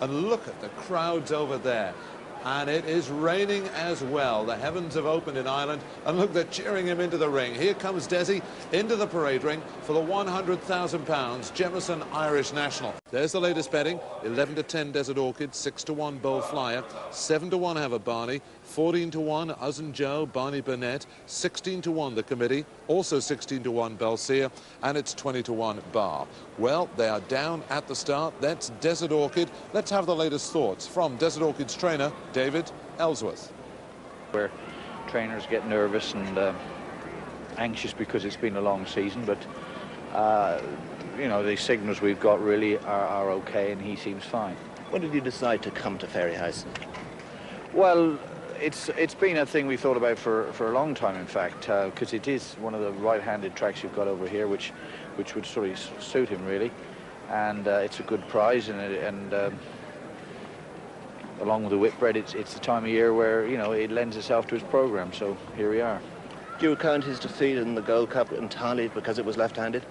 And look at the crowds over there. And it is raining as well. The heavens have opened in Ireland. And look, they're cheering him into the ring. Here comes Dessie into the parade ring for the £100,000 Jemison Irish National. There's the latest betting. 11 to 10 Desert Orchid, 6 to 1 Bowl Flyer, 7 to 1 Have a Barney, 14 to 1 Us Joe, Barney Burnett, 16 to 1 The Committee, also 16 to 1 Belseer, and it's 20 to 1 Bar. Well, they are down at the start. That's Desert Orchid. Let's have the latest thoughts from Desert Orchid's trainer, David Ellsworth. Where trainers get nervous and anxious because it's been a long season, but you know, the signals we've got really are okay, and he seems fine. When did you decide to come to Ferryhouse? Well, it's been a thing we've thought about for a long time, in fact, because it is one of the right-handed tracks you've got over here, which would sort of suit him really, and it's a good prize, and along with the Whitbread, it's the time of year where, you know, it lends itself to his program. So here we are. Do you account his defeat in the Gold Cup entirely because it was left-handed?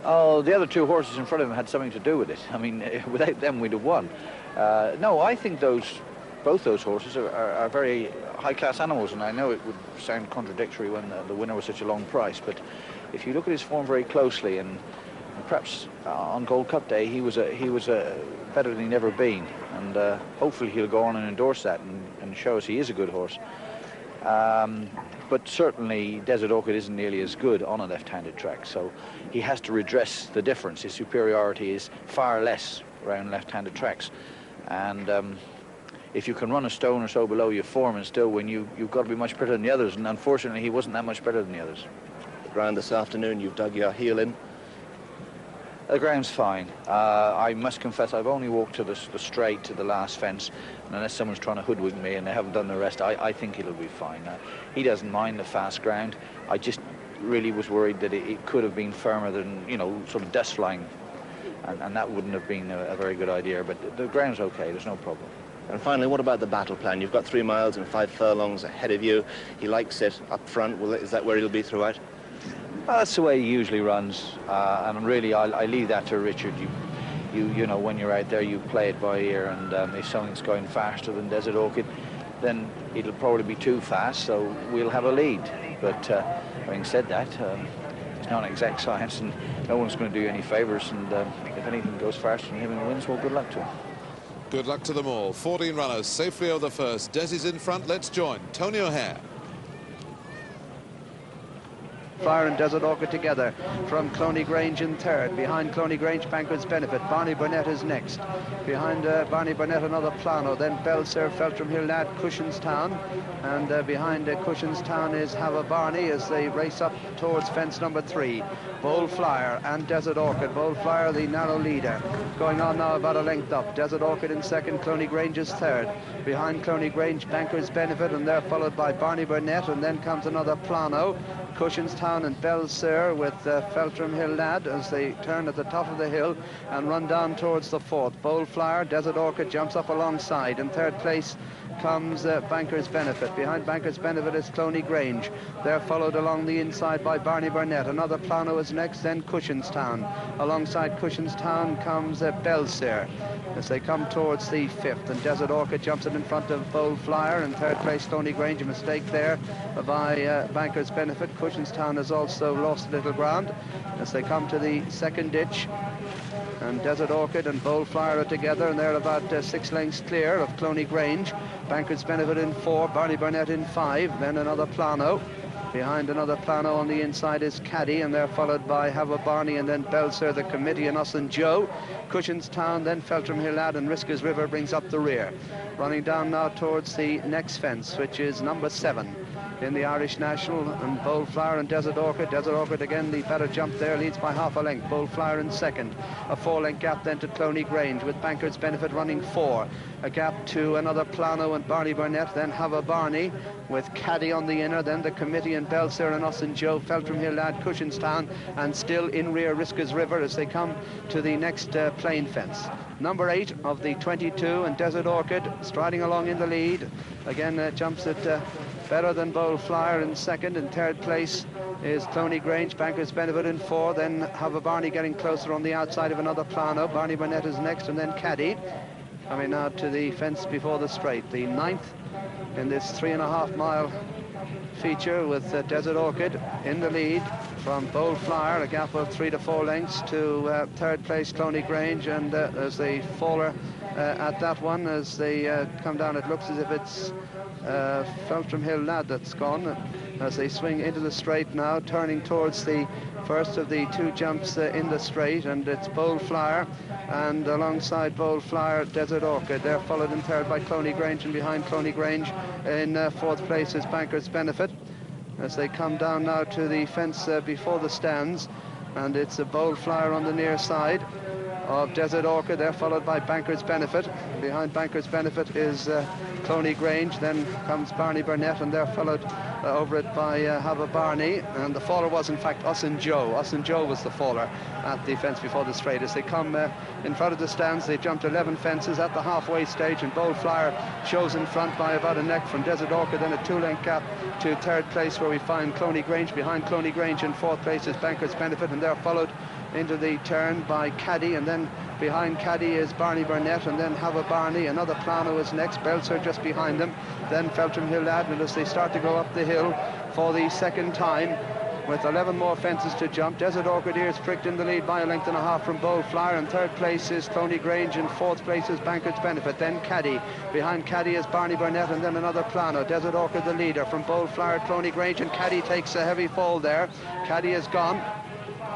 Oh, the other two horses in front of him had something to do with it. I mean, without them, we'd have won. No, I think both those horses are very high-class animals, and I know it would sound contradictory when the winner was such a long price, but if you look at his form very closely, and perhaps on Gold Cup Day, he was better than he'd ever been, and hopefully he'll go on and endorse that and show us he is a good horse. But certainly Desert Orchid isn't nearly as good on a left-handed track, so he has to redress the difference. His superiority is far less around left-handed tracks, and if you can run a stone or so below your form and still win, you've got to be much better than the others, and unfortunately he wasn't that much better than the others. The ground this afternoon, you've dug your heel in. The ground's fine. I must confess I've only walked to the straight to the last fence, and unless someone's trying to hoodwink me and they haven't done the rest, I think it'll be fine. He doesn't mind the fast ground. I just really was worried that it could have been firmer than, you know, sort of dust flying, and that wouldn't have been a very good idea, but the ground's okay, there's no problem. And finally, what about the battle plan? You've got 3 miles and 5 furlongs ahead of you. He likes it up front. Is that where he'll be throughout? That's the way he usually runs, and really I leave that to Richard. You know, when you're out there, you play it by ear, and if something's going faster than Desert Orchid, then it'll probably be too fast, so we'll have a lead. But having said that, it's not an exact science, and no one's going to do you any favours, and if anything goes faster than him and wins, well, good luck to him. Good luck to them all. 14 runners safely over the first. Dessie's in front. Let's join Tony O'Hare. Flyer and Desert Orchid together from Cloney Grange in third. Behind Cloney Grange, Banquet's Benefit. Barney Burnett is next. Behind Barney Burnett, another Plano. Then Belser, Feltram Hill Lad, Cushinstown. And behind Cushinstown is Have a Barney as they race up towards fence number 3. Bold Flyer and Desert Orchid. Bold Flyer, the narrow leader. Going on now about a length up. Desert Orchid in second, Cloney Grange is third. Behind Cloney Grange, Banker's Benefit, and they're followed by Barney Burnett, and then comes another Plano. Cushinstown and Belser with Feltram Hill Lad as they turn at the top of the hill and run down towards the fourth. Bold Flyer, Desert Orchid jumps up alongside. In third place comes Banker's Benefit. Behind Banker's Benefit is Cloney Grange. They're followed along the inside by Barney Burnett. Another Plano is next, then Cushinstown. Alongside Cushinstown comes Belser as they come towards the fifth, and Desert Orchid jumps it in front of Bold Flyer. In third place, Cloney Grange. A mistake there by Banker's Benefit. Cushinstown has also lost a little ground as they come to the second ditch, and Desert Orchid and Bold Flyer are together, and they're about 6 lengths clear of Cloney Grange. Banker's Benefit in 4, Barney Burnett in 5, then another Plano. Behind another Plano on the inside is Caddy, and they're followed by Have a Barney and then Belser, the Committee, and Us and Joe. Cushinstown, then Feltram Hill Lad, and Risker's River brings up the rear. Running down now towards the next fence, which is number 7 in the Irish National, and Bold Flyer and Desert Orchid. Desert Orchid again, the better jump there, leads by half a length. Bold Flyer in second. A 4-length gap then to Cloney Grange, with Banker's Benefit running 4. A gap to another Plano and Barney Burnett, then Have a Barney with Caddy on the inner, then the Committee and Belser and Us and Joe, Feltram Hill Lad, Cushinstown, and still in rear Risker's River as they come to the next plain fence. Number 8 of the 22, and Desert Orchid striding along in the lead. Again jumps at better than Bold Flyer in second. In third place is Cloney Grange, Banker's Benefit in fourth. Then Have a Barney getting closer on the outside of another plano. Barney Burnett is next, and then Caddy coming out to the fence before the straight. The ninth in this 3.5 mile feature, with Desert Orchid in the lead from Bold Flyer, a gap of 3 to 4 lengths to third place Cloney Grange, and as they faller at that one, as they come down, it looks as if it's Feltram Hill Lad that's gone, as they swing into the straight now, turning towards the first of the two jumps in the straight, and it's Bold Flyer, and alongside Bold Flyer, Desert Orchid. They're followed in third by Cloney Grange, and behind Cloney Grange in fourth place is Banker's Benefit, as they come down now to the fence before the stands, and it's a Bold Flyer on the near side of Desert Orchid. They're followed by Banker's Benefit. Behind Banker's Benefit is Cloney Grange, then comes Barney Burnett, and they're followed over it by Have a Barney, and the faller was in fact Us and Joe. Us and Joe was the faller at the fence before the straight. As they come in front of the stands, they jumped 11 fences at the halfway stage, and Bold Flyer shows in front by about a neck from Desert Orchid, then a 2-length gap to third place, where we find Cloney Grange. Behind Cloney Grange in fourth place is Banker's Benefit, and they're followed into the turn by Caddy, and then behind Caddy is Barney Burnett, and then Have a Barney. Another plano is next, Belser just behind them, then Feltram Hill Lad, and as they start to go up the hill for the second time, with 11 more fences to jump, Desert Orchid is pricked in the lead by 1.5 lengths from Bold Flyer, and third place is Cloney Grange, and fourth place is Banker's Benefit, then Caddy. Behind Caddy is Barney Burnett, and then another plano. Desert Orchid the leader from Bold Flyer, Cloney Grange, and Caddy takes a heavy fall there. Caddy is gone,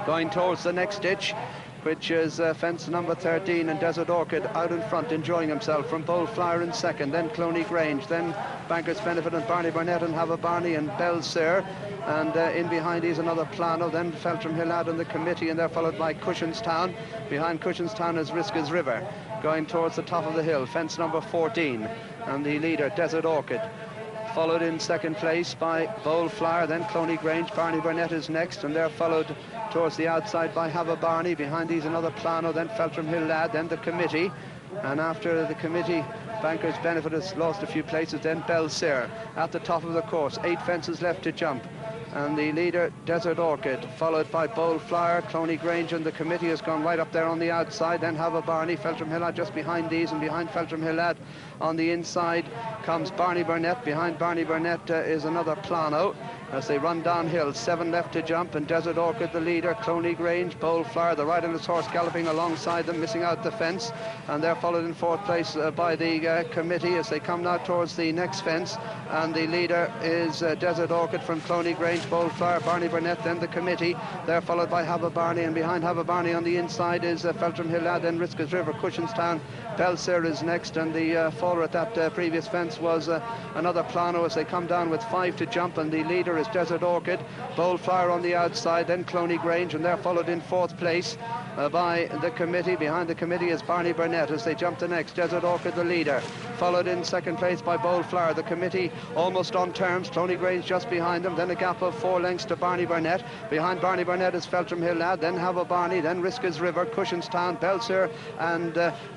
going towards the next ditch, which is fence number 13, and Desert Orchid out in front, enjoying himself from Bold Flyer in second, then Cloney Grange, then Banker's Benefit and Barney Burnett, and Have a Barney and Belser, and in behind is another plano, then Feltram Hill Lad and the committee, and they're followed by Cushanstown. Behind Cushanstown is Risker's River, going towards the top of the hill, fence number 14, and the leader Desert Orchid, followed in second place by Bold Flyer, then Cloney Grange. Barney Burnett is next, and they're followed towards the outside by Have a Barney. Behind these another plano, then Feltram Hill Lad, then the committee, and after the committee, Banker's Benefit has lost a few places, then Belser at the top of the course. 8 fences left to jump, and the leader Desert Orchid, followed by Bold Flyer, Cloney Grange, and the committee has gone right up there on the outside, then Have a Barney. Feltram Hill Lad just behind these, and behind Feltram Hill Lad on the inside comes Barney Burnett. Behind Barney Burnett is another plano as they run downhill. 7 left to jump, and Desert Orchid the leader, Cloney Grange, Bold Flyer, the riderless horse, galloping alongside them, missing out the fence, and they're followed in fourth place by the committee as they come now towards the next fence, and the leader is Desert Orchid from Cloney Grange, Bold Flyer, Barney Burnett, then the committee. They're followed by Have a Barney, and behind Have a Barney on the inside is Feltram Hill Lad, then Risker's River. Cushanstown, Belser is next, and the faller at that previous fence was another plano as they come down with 5 to jump, and the leader is Desert Orchid, Bold Flyer on the outside, then Cloney Grange, and they're followed in fourth place by the committee. Behind the committee is Barney Burnett as they jump the next. Desert Orchid the leader, followed in second place by Bold Flyer. The committee almost on terms, Cloney Grange just behind them, then a gap of 4 lengths to Barney Burnett. Behind Barney Burnett is Feltram Hill Lad, then Have a Barney, then Risker's River, Cushanstown, Belser, and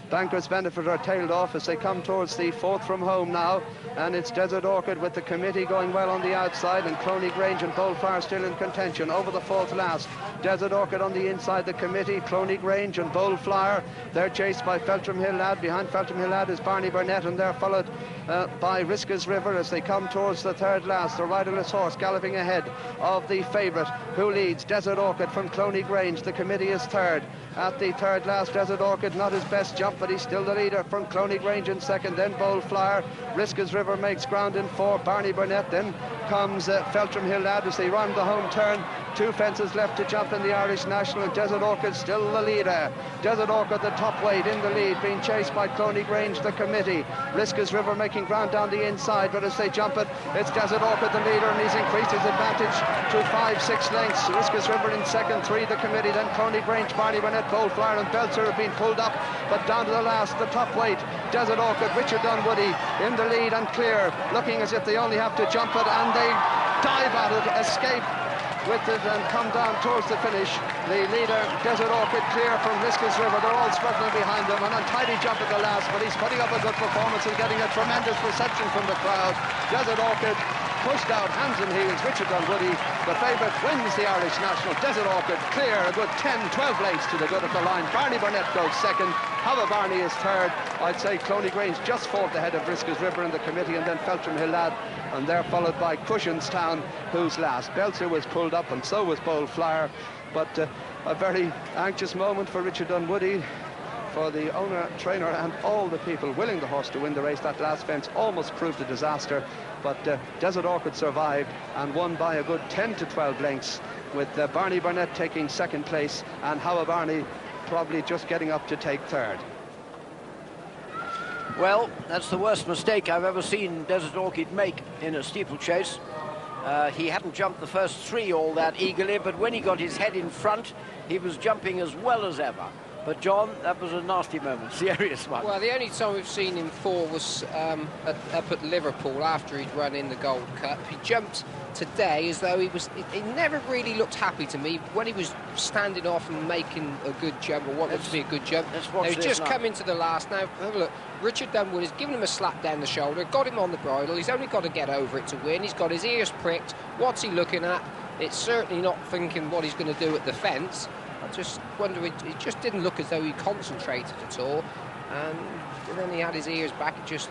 Banker's Benefit are tailed off as they come towards the fourth from home now, and it's Desert Orchid with the committee going well on the outside, and Cloney Grange and Bold Flyer still in contention over the fourth last. Desert Orchid on the inside, the committee, Cloney Grange and Bold Flyer. They're chased by Feltram Hill Lad. Behind Feltram Hill Lad is Barney Burnett, and they're followed by Risker's River as they come towards the third last. The riderless horse galloping ahead of the favourite, who leads, Desert Orchid from Cloney Grange. The committee is third. At the third last, Desert Orchid, not his best jump, but he's still the leader from Cloney Grange in second, then Bold Flyer. Risker's River makes ground in 4, Barney Burnett, then comes Feltram Hill Lad as they round the home turn. 2 fences left to jump in the Irish National, and Desert Orchid still the leader. Desert Orchid the top weight in the lead, being chased by Cloney Grange, the committee. Risker's River making ground down the inside, but as they jump it, it's Desert Orchid the leader, and he's increased his advantage to 5-6 lengths. Risker's River in second, 3 the committee, then Cloney Grange, Barney Burnett, Bold Flyer and Belser have been pulled up, but down to the last, the top weight, Desert Orchid, Richard Dunwoody in the lead and clear, looking as if they only have to jump it, and they dive at it, escape with it and come down towards the finish. The leader, Desert Orchid, clear from Risker's River. They're all struggling behind him. An untidy jump at the last, but he's putting up a good performance and getting a tremendous reception from the crowd. Desert Orchid pushed out hands and heels. Richard Dunwoody, the favourite, wins the Irish National. Desert Orchid clear, a good 10-12 lengths to the good of the line. Barney Burnett goes second. Hava Barney is third. I'd say Cloney Grange just fourth ahead of Briscoe's River in the committee, and then Feltram Hill Lad, and they're followed by Cushanstown, who's last. Belzer was pulled up, and so was Bold Flyer, but a very anxious moment for Richard Dunwoody, for the owner, trainer, and all the people willing the horse to win the race. That last fence almost proved a disaster, but Desert Orchid survived and won by a good 10 to 12 lengths, with Barney Burnett taking second place and Howard Barney probably just getting up to take third. Well, that's the worst mistake I've ever seen Desert Orchid make in a steeplechase. He hadn't jumped the first three all that eagerly, but when he got his head in front, he was jumping as well as ever. But, John, that was a nasty moment, serious one. Well, the only time we've seen him fall was up at Liverpool after he'd run in the Gold Cup. He jumped today as though he never really looked happy to me when he was standing off and making a good jump, or what looks to be a good jump. He's just come into the last. Now, have a look. Richard Dunwoody has given him a slap down the shoulder, got him on the bridle. He's only got to get over it to win. He's got his ears pricked. What's he looking at? It's certainly not thinking what he's going to do at the fence. I just wonder, it just didn't look as though he concentrated at all. And then he had his ears back. It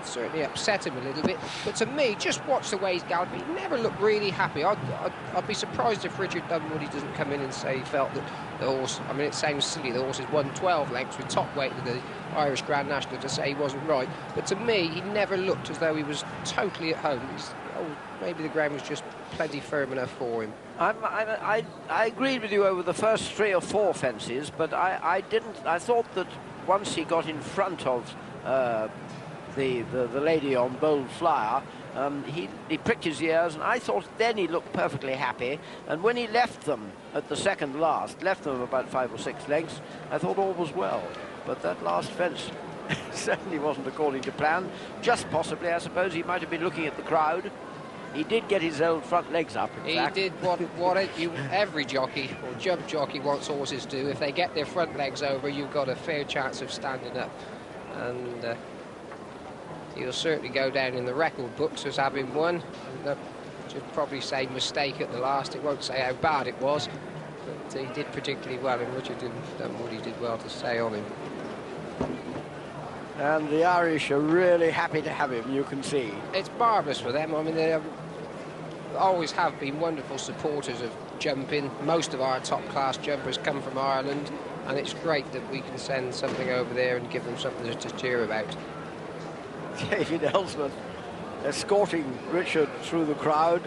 certainly upset him a little bit. But to me, just watch the way he's galloping. He never looked really happy. I'd be surprised if Richard Dunwoody doesn't come in and say he felt that the horse, I mean, it sounds silly, the horse has won 12 lengths with top weight of the Irish Grand National, to say he wasn't right. But to me, he never looked as though he was totally at home. Maybe the ground was just plenty firm enough for him. I agreed with you over the first 3 or 4 fences, but I thought that once he got in front of the lady on Bold Flyer, he pricked his ears, and I thought then he looked perfectly happy. And when he left them at the second last, left them about 5 or 6 lengths, I thought all was well. But that last fence certainly wasn't according to plan. Just possibly, I suppose, he might have been looking at the crowd. He did get his old front legs up, in fact. He did what every jockey or jump jockey wants horses do. If they get their front legs over, you've got a fair chance of standing up. And he'll certainly go down in the record books as having won. Should probably say mistake at the last. It won't say how bad it was, but he did particularly well, and Richard Dunwoody did well to stay on him. And the Irish are really happy to have him, you can see. It's marvellous for them. I mean, they always have been wonderful supporters of jumping. Most of our top-class jumpers come from Ireland, and it's great that we can send something over there and give them something to cheer about. David Ellsworth escorting Richard through the crowd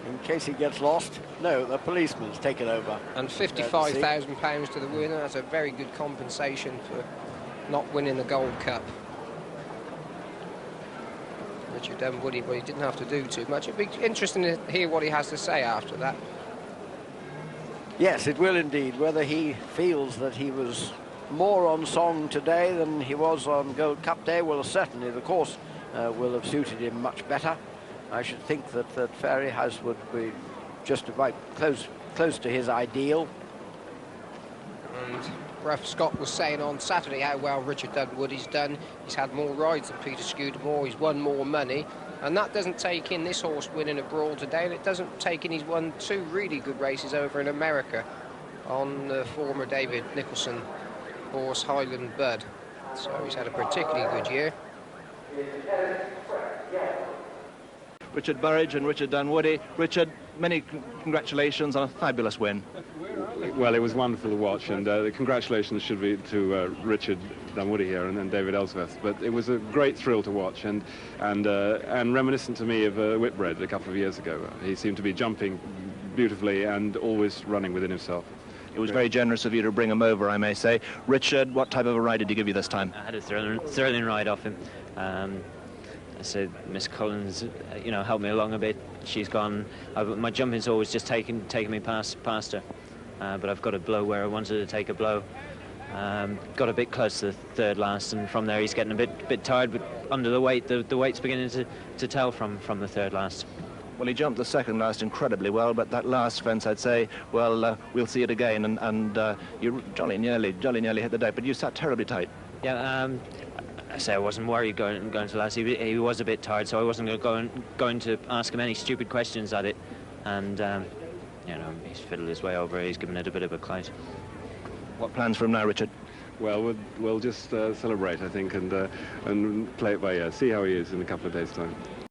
in case he gets lost. No, the policeman's taken over. And £55,000 to the winner. That's a very good compensation for not winning the Gold Cup. Richard Dunwoody, but he didn't have to do too much. It'd be interesting to hear what he has to say after that. Yes, it will indeed. Whether he feels that he was more on song today than he was on Gold Cup Day, well, certainly the course will have suited him much better. I should think that Fairy House would be just about close to his ideal. And Ruff Scott was saying on Saturday how well Richard Dunwoody's done. He's had more rides than Peter Scudamore, he's won more money, and that doesn't take in this horse winning a Brawl today, and it doesn't take in he's won 2 really good races over in America on the former David Nicholson horse Highland Bud. So he's had a particularly good year. Richard Burridge and Richard Dunwoody. Richard, many congratulations on a fabulous win. Well, it was wonderful to watch, and the congratulations should be to Richard Dunwoody here and David Ellsworth. But it was a great thrill to watch, and reminiscent to me of Whitbread a couple of years ago. He seemed to be jumping beautifully and always running within himself. It was very generous of you to bring him over, I may say. Richard, what type of a ride did he give you this time? I had a thrilling ride off him. I said, Miss Collins, helped me along a bit. She's gone. My jumping's always just taken me past her. But I've got a blow where I wanted to take a blow. Got a bit close to the third last, and from there he's getting a bit tired, but under the weight, the weight's beginning to tell from the third last. Well, he jumped the second last incredibly well, but that last fence, I'd say, well, we'll see it again, and you jolly nearly hit the deck, but you sat terribly tight. Yeah, I say I wasn't worried going to the last. He was a bit tired, so I wasn't going to ask him any stupid questions at it. And you know, he's fiddled his way over. He's given it a bit of a clout. What plans for him now, Richard? Well, we'll just celebrate, I think, and play it by ear. See how he is in a couple of days' time.